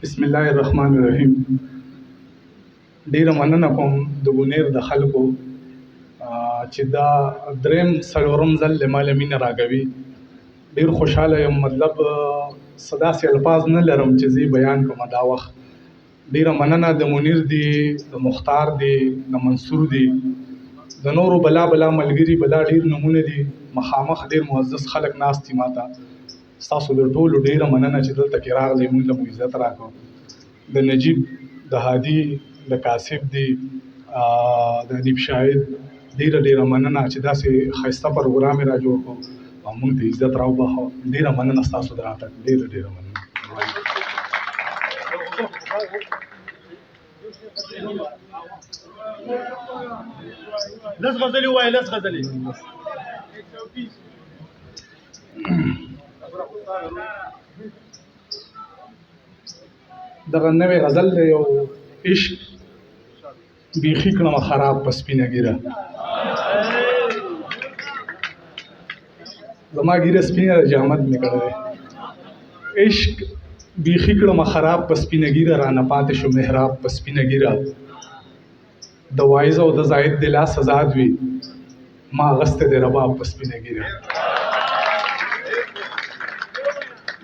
बिस्मिल्लाहिर्रहमानिर्रहीम। ډیره مننه کوم د بونیر د خلکو چې دا دریم څلورم ځل له ماله مینه راکوي. ډیر خوشحاله یم. مطلب داسې الفاظ نه لرم چې زه بیان کوم دا وخت. ډیره مننه د منیر دی، د مختار دی، د منصور دی، د نورو بلا ملګري بلا ډیر نمونه دي. مخامخ ډیر معزز خلک ناست دي. ماته ستاسو د ټولو ډیره مننه چې دلته کې راغلئ، موږ له مو عزت راکړو. د نجیب، د هادي، د کاسب دی، د ادیب شاهد ډیره مننه چې داسې ښایسته پروګرام یې را جوړ کړو او موږ ته عزت راوبخښو. ډیره مننه ستاسو د راتګ. ډیره مننه. لس غزلې ووایه، لس غزلې. دغه نوې غزل دی، یو عشق بیخي کړم خراب په سپینه ګیره. زما ګیره سپینه ده، جامد مې کړی دی. عشق بیخي کړم خراب په سپینه ګیره، رانه پاتې شو محراب په سپینه ګیره. د وایز او د زاید د لاس آزاد وي، ما اغستی دی رباب په سپینه ګیره.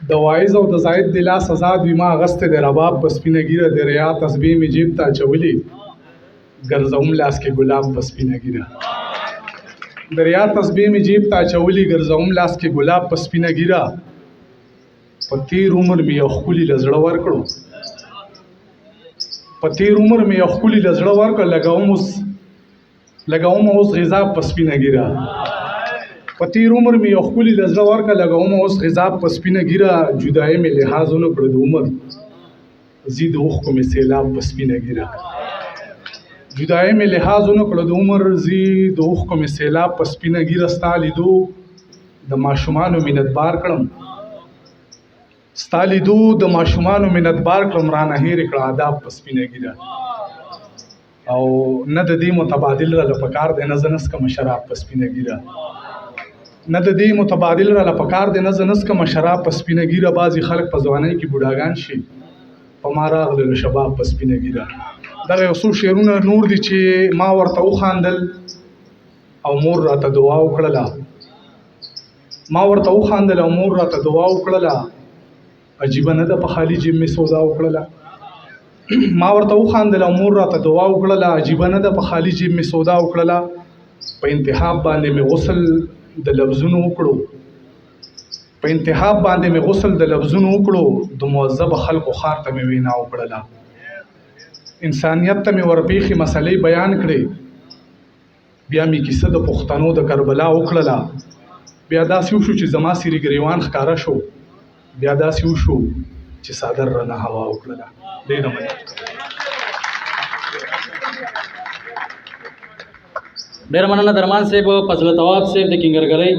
د وایز او د زاید د لاس آزاد وي، ما اغستی دی رباب په سپینه ګیره. د ریا تسبیح مې جیب ته اچولي، ګرځوم لاس کې ګلاب په سپینه ګیره. د ریا تسبیح مې جیب ته اچولي، ګرځوم لاس کې ګلاب په سپینه ګیره. په تیر عمر مې یو ښکلي له زړه ورکړو، په تیر عمر مې یو ښکلي له زړه ورکړو، لګوم اوس غذا په سپینه ګیره. په تیر عمر مې یو ښکلي له زړه ورکړو، لګوم اوس غذا په سپینه ګیره. جدایي مې لحاظ ونه کړو د عمر، زی د اوښکو مې سیلاب په سپینه ګیره. جدایي مې لحاظ ونه کړو د عمر، زی د اوښکو مې سیلاب په سپینه ګیره. ستا لیدو د ماشومانو منتبار کړم، ستا لیدو د ماشومانو منتبار کړم، رانه هېرې کړه آداب په سپینه ګیره. او نه د دې متبادل راله پکار دی، نه زه نسکم شراب په سپینه ګیره. نه د دې متبادل راله پکار دی، نه زه نسکم شراب په سپینه ګیره. بعضې خلک په ځوانۍ کې بوډاګان شي، په ما راغلل شباب په سپینه ګیره. دغه یو څو شعرونه نور دي چې ما ورته وخاندل او مور راته دعا وکړله. ما ورته وخاندل او مور راته دعا وکړله، عجیبه نه ده په خالي جیب مې سودا وکړله. ما ورته وخاندل او مور راته دعا وکړله، عجیبه نه ده په خالي جیب مې سودا وکړله. په انتخاب باندې مې غسل د لفظونو وکړو، په انتخاب باندې مې غسل د لفظونو وکړو، د مهذبه خلکو خار ته مې وینا وکړله. انسانیت ته مې ورپېښې مسلې بیان کړې، بیا مې کیسه د پښتنو د کربلا وکړله. بیا داسې وشو چې زما سیرې ګریوان ښکاره شو، بیا داسې وشو چې څادر رانه هوا وکړله. ډېره مننه. ډېره مننه درمان صاحب، فضل طواب صاحب د کینګرګرۍ.